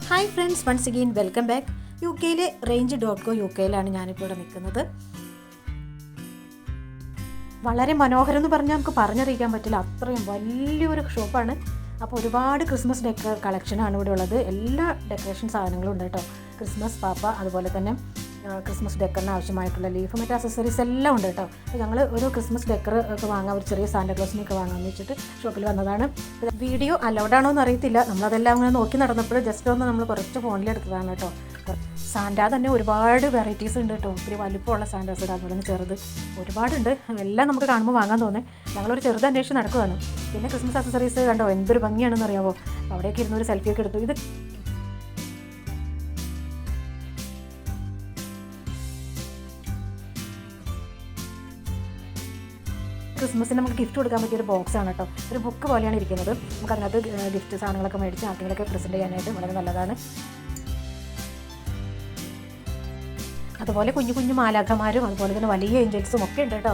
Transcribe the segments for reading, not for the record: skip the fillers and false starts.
Hi friends, once again welcome back. U കെയിലെ range.co യിലാണ് ഞാനിപ്പോൾ ഇവിടെ നിൽക്കുന്നത്. വളരെ മനോഹരം എന്ന് പറഞ്ഞാൽ നമുക്ക് പറഞ്ഞറിയിക്കാൻ പറ്റില്ല, അത്രയും വലിയൊരു ഷോപ്പാണ്. അപ്പോൾ ഒരുപാട് ക്രിസ്മസ് കളക്ഷനാണ് ഇവിടെ ഉള്ളത്. എല്ലാ ഡെക്കറേഷൻ സാധനങ്ങളും ഉണ്ട് കേട്ടോ. ക്രിസ്മസ് പാപ്പ, അതുപോലെ തന്നെ ക്രിസ്മസ് ഡെക്കറിന് ആവശ്യമായിട്ടുള്ള ലീഫ്, മറ്റ് അക്സസറീസ് എല്ലാം ഉണ്ട് കേട്ടോ. അപ്പോൾ ഞങ്ങൾ ഒരു ക്രിസ്മസ് ഡെക്കർ ഒക്കെ വാങ്ങാൻ, ഒരു ചെറിയ സാന്റാക്ലോസിനെയൊക്കെ വാങ്ങാമെന്ന് വെച്ചിട്ട് ഷോപ്പിൽ വന്നതാണ്. വീഡിയോ അലൗഡാണോ എന്ന് അറിയത്തില്ല. നമ്മളതെല്ലാം അങ്ങനെ നോക്കി നടന്നപ്പോൾ ജസ്റ്റ് ഒന്ന് നമ്മൾ കുറച്ച് ഫോണിലെടുത്തതാണ് കേട്ടോ. സാൻഡ തന്നെ ഒരുപാട് വെറൈറ്റീസ് ഉണ്ട് കേട്ടോ. ഒത്തിരി വലിപ്പമുള്ള സാൻഡാസ് ഉണ്ട്, അതുപോലെ തന്നെ ചെറുത് ഒരുപാടുണ്ട്. എല്ലാം നമുക്ക് കാണുമ്പോൾ വാങ്ങാൻ തോന്നേ. ഞങ്ങളൊരു ചെറുത് അന്വേഷിച്ച് നടക്കുകയാണ്. പിന്നെ ക്രിസ്മസ് അക്സസറീസ് കണ്ടോ, എന്തൊരു ഭംഗിയാണെന്ന് അറിയാമോ. അവിടേക്ക് ഇരുന്നൊരു സെൽഫിയൊക്കെ എടുത്തു. ഇത് ക്രിസ്മസിന് നമുക്ക് ഗിഫ്റ്റ് കൊടുക്കാൻ പറ്റിയ ഒരു ബോക്സാണ് കേട്ടോ. ഒരു ബുക്ക് പോലെയാണ് ഇരിക്കുന്നത്. നമുക്ക് അതിനകത്ത് ഗിഫ്റ്റ് സാധനങ്ങളൊക്കെ മേടിച്ച് ആർക്കെങ്കിലൊക്കെ പ്രസൻറ്റ് ചെയ്യാനായിട്ട് വളരെ നല്ലതാണ്. അതുപോലെ കുഞ്ഞു കുഞ്ഞു മാലാഖമാരും അതുപോലെ തന്നെ വലിയ ഏഞ്ചൽസും ഒക്കെ ഉണ്ട് കേട്ടോ.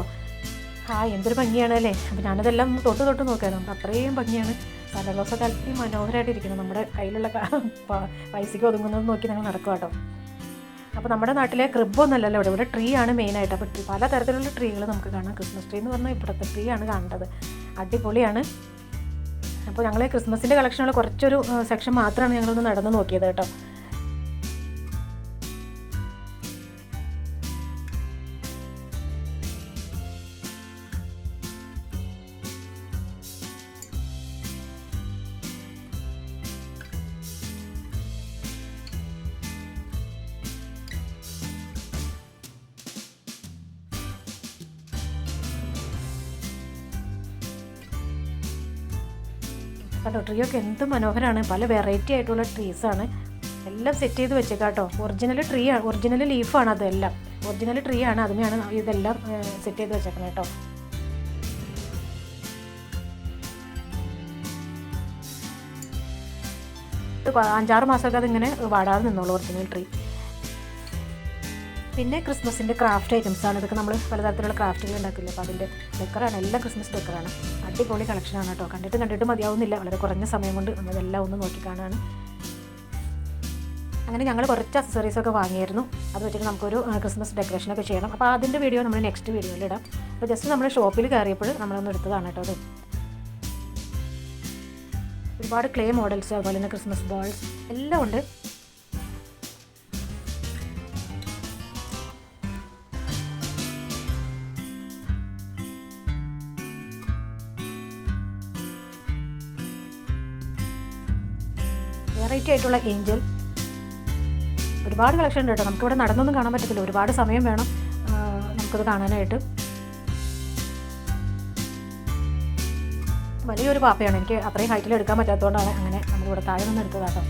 എന്തൊരു ഭംഗിയാണ് അല്ലേ. അപ്പോൾ ഞാനതെല്ലാം തൊട്ട് നോക്കുകയാണ്. നമുക്ക് അത്രയും ഭംഗിയാണ്. സാന്റാക്ലോസൊക്കെ അത്രയും മനോഹരമായിട്ടിരിക്കുന്നു. നമ്മുടെ കയ്യിലുള്ള പൈസയ്ക്ക് ഒതുങ്ങുന്നത് നോക്കി ഞങ്ങൾ നടക്കുക കേട്ടോ. അപ്പോൾ നമ്മുടെ നാട്ടിലെ ക്രിബൊന്നുമല്ലല്ലോ ഇവിടെ ട്രീ ആണ് മെയിനായിട്ട്. അപ്പോൾ പല തരത്തിലുള്ള ട്രീകൾ നമുക്ക് കാണാം. ക്രിസ്മസ് ട്രീ എന്ന് പറഞ്ഞാൽ ഇവിടുത്തെ ട്രീ ആണ് കാണേണ്ടത്. അടിപൊളിയാണ്. അപ്പോൾ ഞങ്ങൾ ക്രിസ്മസിൻ്റെ കളക്ഷനുള്ള കുറച്ചൊരു സെക്ഷൻ മാത്രമാണ് ഞങ്ങളൊന്ന് നടന്ന് നോക്കിയത് കേട്ടോ. കേട്ടോ, ട്രീയൊക്കെ എന്ത് മനോഹരമാണ്. പല വെറൈറ്റി ആയിട്ടുള്ള ട്രീസാണ്. എല്ലാം സെറ്റ് ചെയ്ത് വെച്ചേക്കാട്ടോ. ഒറിജിനൽ ലീഫാണ് അതെല്ലാം. ഒറിജിനൽ ട്രീ ആണ്, അതിനെയാണ് ഇതെല്ലാം സെറ്റ് ചെയ്ത് വെച്ചേക്കണം കേട്ടോ. ഇത് 5-6 മാസമൊക്കെ അതിങ്ങനെ വാടാതെ നിന്നോളൂ ഒറിജിനൽ ട്രീ. പിന്നെ ക്രിസ്മസിൻ്റെ ക്രാഫ്റ്റ് ഐറ്റംസാണ്. ഇതൊക്കെ നമ്മൾ പലതരത്തിലുള്ള ക്രാഫ്റ്റുകൾ ഉണ്ടാക്കില്ല. അപ്പോൾ അതിൻ്റെ ഡെക്കറാണ്, എല്ലാം ക്രിസ്മസ് ഡെക്കറാണ്. അടിപൊളി കളക്ഷനാണ് കേട്ടോ. കണ്ടിട്ട് മതിയാവുന്നില്ല. വളരെ കുറഞ്ഞ സമയം കൊണ്ട് നമ്മളതെല്ലാം ഒന്ന് നോക്കിക്കാണാണ്. അങ്ങനെ ഞങ്ങൾ കുറച്ച് അക്സസറീസൊക്കെ വാങ്ങിയായിരുന്നു. അത് വെച്ചിട്ട് നമുക്കൊരു ക്രിസ്മസ് ഡെക്കറേഷനൊക്കെ ചെയ്യണം. അപ്പോൾ അതിൻ്റെ വീഡിയോ നമ്മൾ നെക്സ്റ്റ് വീഡിയോയിൽ ഇടാം. അപ്പോൾ ജസ്റ്റ് നമ്മൾ ഷോപ്പിൽ കയറിയപ്പോൾ നമ്മളൊന്ന് എടുത്തതാണ് കേട്ടോ അത്. ഒരുപാട് ക്ലേ മോഡൽസ്, അതുപോലെ തന്നെ ക്രിസ്മസ് ബോൾസ് എല്ലാം ഉണ്ട്. വെറൈറ്റി ആയിട്ടുള്ള ഏഞ്ചൽ, ഒരുപാട് കളക്ഷൻ ഉണ്ട് കേട്ടോ. നമുക്കിവിടെ നടന്നൊന്നും കാണാൻ പറ്റത്തില്ല, ഒരുപാട് സമയം വേണം നമുക്കത് കാണാനായിട്ട്. വലിയൊരു പാപ്പയാണ്. എനിക്ക് അത്രയും ഹൈറ്റിൽ എടുക്കാൻ പറ്റാത്തതുകൊണ്ടാണ് അങ്ങനെ നമ്മളിവിടെ താഴെ നിന്ന് എടുത്തതാട്ടോ.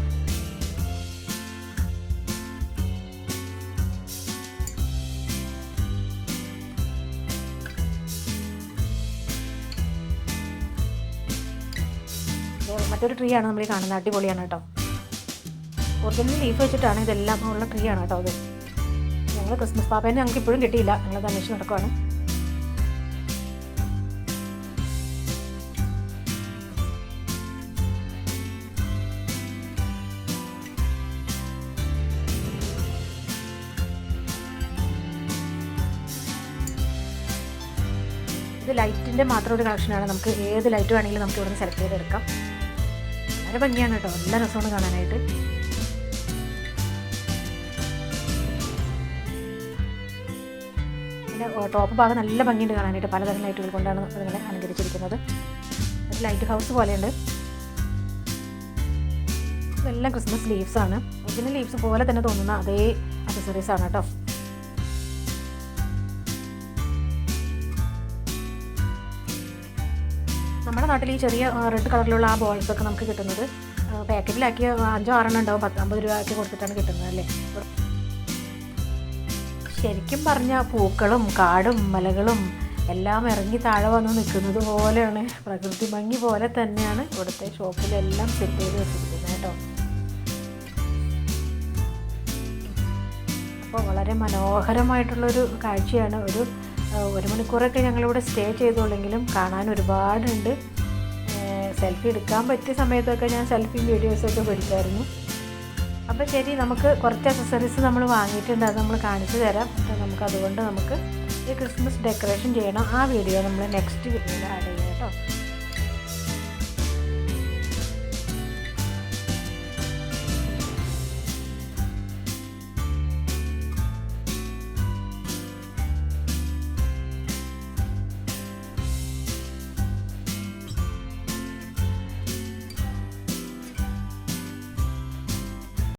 മറ്റൊരു ട്രീ ആണ് നമ്മൾ ഈ കാണുന്നത്. അടിപൊളിയാണ് കേട്ടോ. ഒറിജിനൽ ലീഫ് വെച്ചിട്ടാണ് ഇതെല്ലാം ഉള്ള ട്രീ ആണ് കേട്ടോ അത്. ഞങ്ങൾ ക്രിസ്മസ് പാപ്പേനെ ഞങ്ങൾക്ക് ഇപ്പോഴും കിട്ടിയില്ല. ഞങ്ങളത് അന്വേഷിച്ച് നടക്കുവാണ്. ഇത് ലൈറ്റിൻ്റെ മാത്രം ഒരു കളക്ഷനാണ്. നമുക്ക് ഏത് ലൈറ്റ് വേണമെങ്കിലും നമുക്ക് ഇവിടെ നിന്ന് സെലക്ട് ചെയ്തെടുക്കാം. വളരെ ഭംഗിയാണ് കേട്ടോ. നല്ല രസമാണ് കാണാനായിട്ട്. പിന്നെ ടോപ്പ് ഭാഗം നല്ല ഭംഗിയുണ്ട് കാണാനായിട്ട്. പലതരം ലൈറ്റുകൾ കൊണ്ടാണ് അതിങ്ങനെ അലങ്കരിച്ചിരിക്കുന്നത്. ഒരു ലൈറ്റ് ഹൗസ് പോലെയുണ്ട്. ഇതെല്ലാം ക്രിസ്മസ് ലീവ്സാണ്. ഒറിജിനൽ ലീവ്സ് പോലെ തന്നെ തോന്നുന്ന അതേ അക്സസറീസാണ് കേട്ടോ. നമ്മുടെ നാട്ടിൽ ഈ ചെറിയ റെഡ് കളറിലുള്ള ആ ബോൾസൊക്കെ നമുക്ക് കിട്ടുന്നത് പാക്കറ്റിലാക്കിയ 5-6 ഉണ്ടാവും. 50 രൂപയ്ക്ക് കൊടുത്തിട്ടാണ് കിട്ടുന്നത് അല്ലേ. ശരിക്കും പറഞ്ഞാൽ പൂക്കളും കാടും മലകളും എല്ലാം ഇറങ്ങി താഴെ വന്ന് നിൽക്കുന്നത് പോലെയാണ്. പ്രകൃതി ഭംഗി പോലെ തന്നെയാണ് ഇവിടുത്തെ ഷോപ്പിലെല്ലാം സെറ്റ് ചെയ്ത് വെച്ചിരിക്കുന്നത് കേട്ടോ. അപ്പോൾ വളരെ മനോഹരമായിട്ടുള്ളൊരു കാഴ്ചയാണ്. ഒരു മണിക്കൂറൊക്കെ ഞങ്ങളിവിടെ സ്റ്റേ ചെയ്തോളെങ്കിലും കാണാൻ ഒരുപാടുണ്ട്. സെൽഫി എടുക്കാൻ പറ്റിയ സമയത്തൊക്കെ ഞാൻ സെൽഫിയും വീഡിയോസൊക്കെ പിടിച്ചായിരുന്നു. അപ്പോൾ ശരി, നമുക്ക് കുറച്ച് അക്സസറീസ് നമ്മൾ വാങ്ങിയിട്ടുണ്ട്, അത് നമ്മൾ കാണിച്ചു തരാം. നമുക്ക് ഈ ക്രിസ്മസ് ഡെക്കറേഷൻ ചെയ്യണം. ആ വീഡിയോ നമ്മൾ നെക്സ്റ്റ് വീഡിയോയിൽ ആഡ് ചെയ്യാം കേട്ടോ.